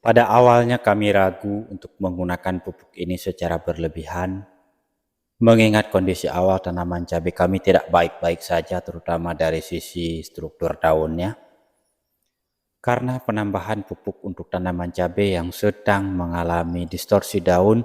Pada awalnya kami ragu untuk menggunakan pupuk ini secara berlebihan, mengingat kondisi awal tanaman cabai kami tidak baik-baik saja, terutama dari sisi struktur daunnya. Karena penambahan pupuk untuk tanaman cabai yang sedang mengalami distorsi daun,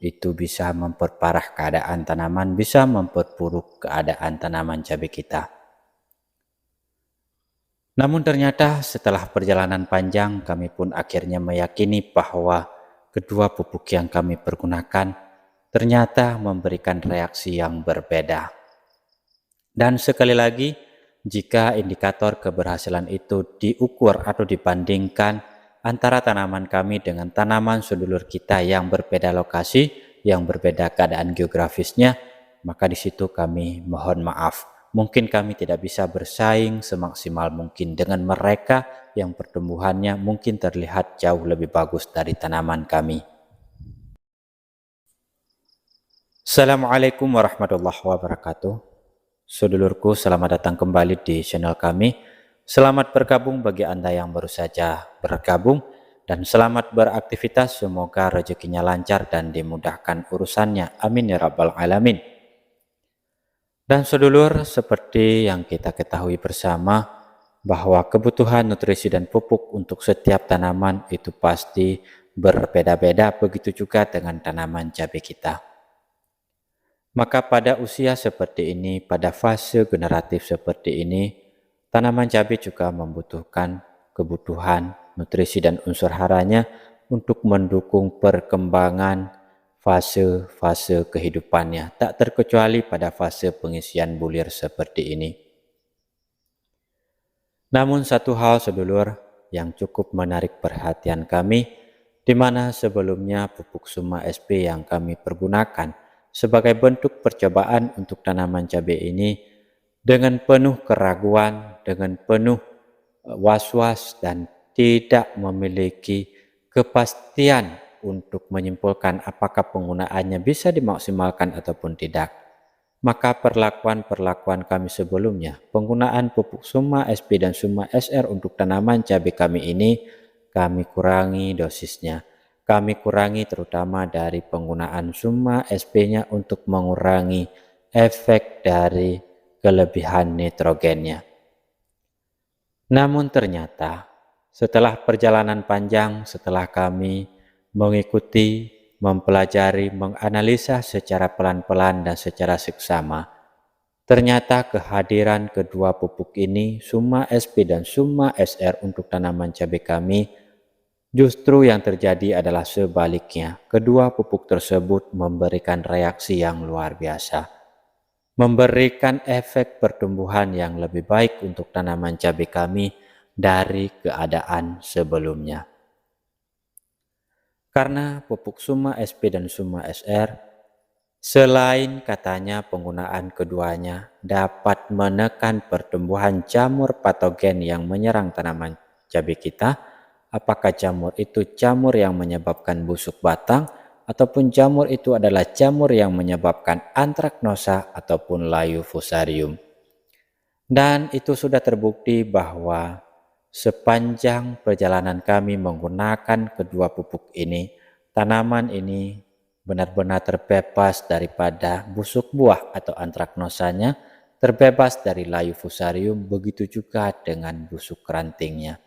itu bisa memperparah keadaan tanaman, bisa memperburuk keadaan tanaman cabai kita. Namun ternyata setelah perjalanan panjang, kami pun akhirnya meyakini bahwa kedua pupuk yang kami pergunakan ternyata memberikan reaksi yang berbeda. Dan sekali lagi, jika indikator keberhasilan itu diukur atau dibandingkan antara tanaman kami dengan tanaman sedulur kita yang berbeda lokasi, yang berbeda keadaan geografisnya, maka di situ kami mohon maaf. Mungkin kami tidak bisa bersaing semaksimal mungkin dengan mereka yang pertumbuhannya mungkin terlihat jauh lebih bagus dari tanaman kami. Assalamualaikum warahmatullahi wabarakatuh. Sedulurku, selamat datang kembali di channel kami. Selamat bergabung bagi Anda yang baru saja bergabung, dan selamat beraktivitas. Semoga rezekinya lancar dan dimudahkan urusannya. Amin ya rabbal alamin. Dan sedulur, seperti yang kita ketahui bersama, bahwa kebutuhan nutrisi dan pupuk untuk setiap tanaman itu pasti berbeda-beda, begitu juga dengan tanaman cabai kita. Maka pada usia seperti ini, pada fase generatif seperti ini, tanaman cabai juga membutuhkan kebutuhan nutrisi dan unsur haranya untuk mendukung perkembangan fase-fase kehidupannya, tak terkecuali pada fase pengisian bulir seperti ini. Namun satu hal sedulur yang cukup menarik perhatian kami, di mana sebelumnya pupuk Suma SP yang kami pergunakan sebagai bentuk percobaan untuk tanaman cabai ini dengan penuh keraguan, dengan penuh was-was dan tidak memiliki kepastian untuk menyimpulkan apakah penggunaannya bisa dimaksimalkan ataupun tidak. Maka perlakuan kami sebelumnya, penggunaan pupuk Suma SP dan Suma SR untuk tanaman cabai kami ini, kami kurangi dosisnya. Kami kurangi terutama dari penggunaan Suma SP-nya untuk mengurangi efek dari kelebihan nitrogennya. Namun ternyata setelah perjalanan panjang, setelah kami mengikuti, mempelajari, menganalisa secara pelan-pelan dan secara seksama, ternyata kehadiran kedua pupuk ini, Suma SP dan Suma SR untuk tanaman cabai kami, justru yang terjadi adalah sebaliknya. Kedua pupuk tersebut memberikan reaksi yang luar biasa, memberikan efek pertumbuhan yang lebih baik untuk tanaman cabai kami dari keadaan sebelumnya. Karena pupuk Suma SP dan Suma SR, selain katanya penggunaan keduanya dapat menekan pertumbuhan jamur patogen yang menyerang tanaman cabai kita, apakah jamur itu jamur yang menyebabkan busuk batang, ataupun jamur itu adalah jamur yang menyebabkan antraknosa ataupun layu fusarium. Dan itu sudah terbukti bahwa sepanjang perjalanan kami menggunakan kedua pupuk ini, tanaman ini benar-benar terbebas daripada busuk buah atau antraknosanya, terbebas dari layu fusarium, begitu juga dengan busuk rantingnya.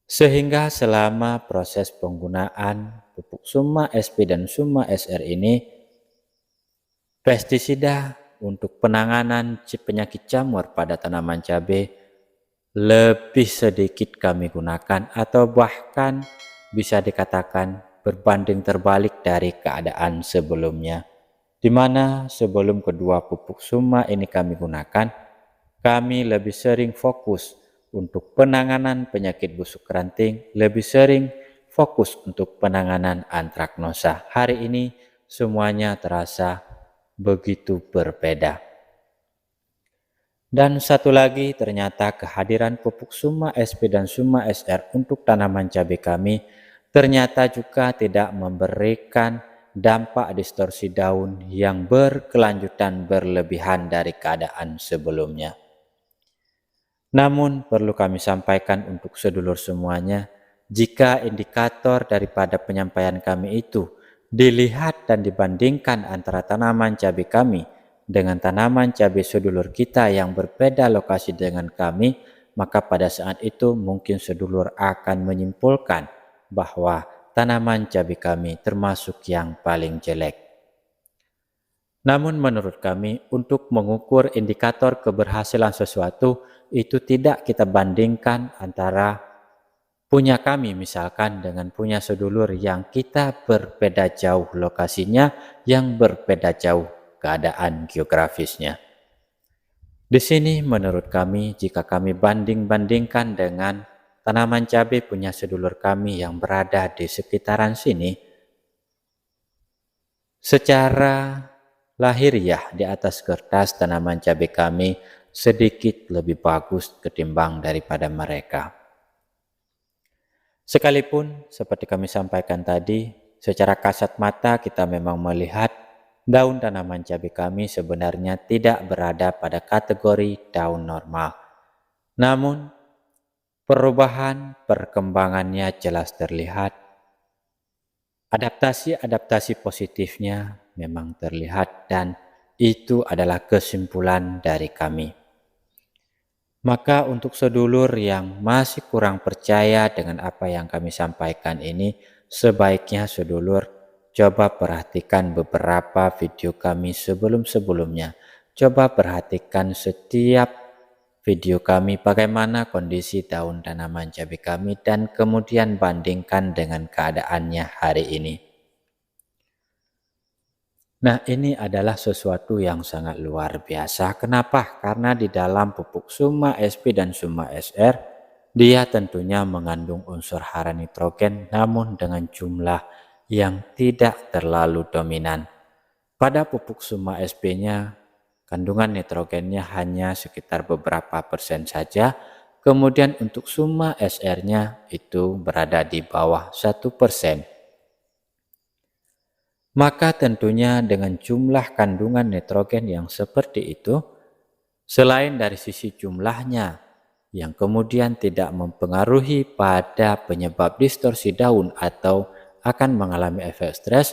Sehingga selama proses penggunaan pupuk Suma SP dan Suma SR ini, pestisida untuk penanganan penyakit jamur pada tanaman cabai lebih sedikit kami gunakan, atau bahkan bisa dikatakan berbanding terbalik dari keadaan sebelumnya, di mana sebelum kedua pupuk Suma ini kami gunakan, kami lebih sering fokus untuk penanganan penyakit busuk ranting, lebih sering fokus untuk penanganan antraknosa. Hari ini semuanya terasa begitu berbeda. Dan satu lagi, ternyata kehadiran pupuk Suma SP dan Suma SR untuk tanaman cabai kami ternyata juga tidak memberikan dampak distorsi daun yang berkelanjutan berlebihan dari keadaan sebelumnya. Namun perlu kami sampaikan untuk sedulur semuanya, Jika indikator daripada penyampaian kami itu dilihat dan dibandingkan antara tanaman cabai kami dengan tanaman cabai sedulur kita yang berbeda lokasi dengan kami, maka pada saat itu mungkin sedulur akan menyimpulkan bahwa tanaman cabai kami termasuk yang paling jelek. Namun menurut kami, untuk mengukur indikator keberhasilan sesuatu, itu tidak kita bandingkan antara punya kami misalkan dengan punya sedulur yang kita berbeda jauh lokasinya, yang berbeda jauh keadaan geografisnya. Di sini menurut kami, jika kami banding-bandingkan dengan tanaman cabai punya sedulur kami yang berada di sekitaran sini, secara lahiriah di atas kertas tanaman cabai kami sedikit lebih bagus ketimbang daripada mereka. Sekalipun seperti kami sampaikan tadi, secara kasat mata kita memang melihat daun tanaman cabai kami sebenarnya tidak berada pada kategori daun normal. Namun perubahan perkembangannya jelas terlihat. Adaptasi-adaptasi positifnya memang terlihat dan itu adalah kesimpulan dari kami. Maka untuk sedulur yang masih kurang percaya dengan apa yang kami sampaikan ini, sebaiknya sedulur coba perhatikan beberapa video kami sebelum-sebelumnya. Coba perhatikan setiap video kami bagaimana kondisi daun tanaman cabai kami dan kemudian bandingkan dengan keadaannya hari ini. Nah, ini adalah sesuatu yang sangat luar biasa. Kenapa? Karena di dalam pupuk Suma SP dan Suma SR, dia tentunya mengandung unsur hara nitrogen namun dengan jumlah yang tidak terlalu dominan. Pada pupuk Suma SP-nya, kandungan nitrogennya hanya sekitar beberapa persen saja. Kemudian untuk Suma SR-nya itu berada di bawah 1%. Maka tentunya dengan jumlah kandungan nitrogen yang seperti itu, selain dari sisi jumlahnya yang kemudian tidak mempengaruhi pada penyebab distorsi daun atau akan mengalami efek stres,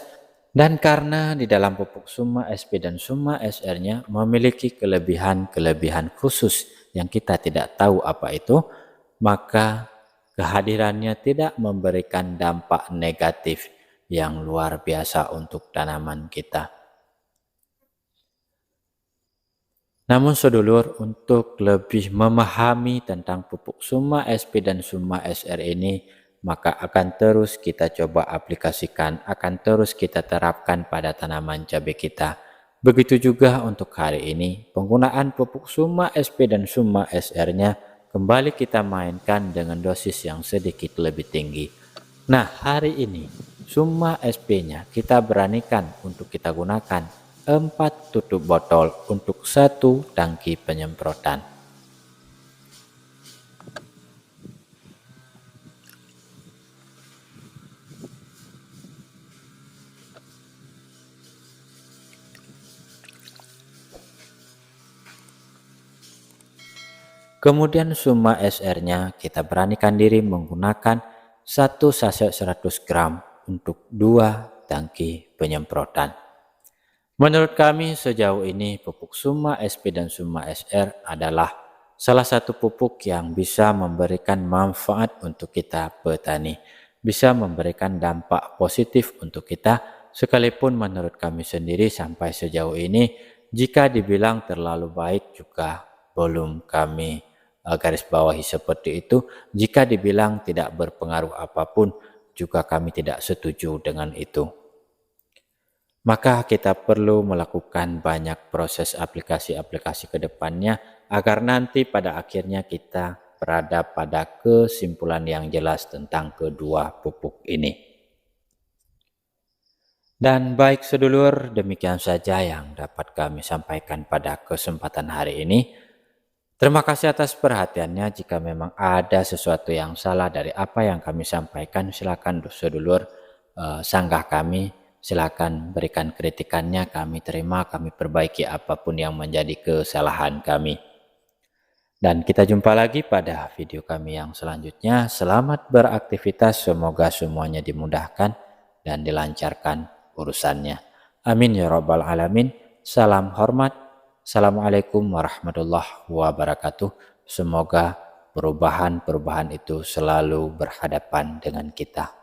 dan karena di dalam pupuk Suma SP dan Suma SR-nya memiliki kelebihan-kelebihan khusus yang kita tidak tahu apa itu, maka kehadirannya tidak memberikan dampak negatif yang luar biasa untuk tanaman kita. Namun sedulur, untuk lebih memahami tentang pupuk Suma SP dan Suma SR ini, maka akan terus kita coba aplikasikan, akan terus kita terapkan pada tanaman cabai kita. Begitu juga untuk hari ini, penggunaan pupuk Suma SP dan Suma SR-nya kembali kita mainkan dengan dosis yang sedikit lebih tinggi. Nah, hari ini Suma SP-nya kita beranikan untuk kita gunakan 4 tutup botol untuk 1 tangki penyemprotan. Kemudian Suma SR-nya kita beranikan diri menggunakan 1 saset 100 gram untuk 2 tangki penyemprotan. Menurut kami sejauh ini pupuk Suma SP dan Suma SR adalah salah satu pupuk yang bisa memberikan manfaat untuk kita petani, bisa memberikan dampak positif untuk kita, sekalipun menurut kami sendiri sampai sejauh ini jika dibilang terlalu baik juga belum kami garis bawahi seperti itu. Jika dibilang tidak berpengaruh apapun juga kami tidak setuju dengan itu. Maka kita perlu melakukan banyak proses aplikasi-aplikasi ke depannya agar nanti pada akhirnya kita berada pada kesimpulan yang jelas tentang kedua pupuk ini. Dan baik sedulur, demikian saja yang dapat kami sampaikan pada kesempatan hari ini. Terima kasih atas perhatiannya. Jika memang ada sesuatu yang salah dari apa yang kami sampaikan, silakan sedulur sanggah kami. Silakan berikan kritikannya, kami terima, kami perbaiki apapun yang menjadi kesalahan kami. Dan kita jumpa lagi pada video kami yang selanjutnya. Selamat beraktivitas, semoga semuanya dimudahkan dan dilancarkan urusannya. Amin ya rabbal alamin. Salam hormat. Assalamualaikum warahmatullahi wabarakatuh. Semoga perubahan-perubahan itu selalu berhadapan dengan kita.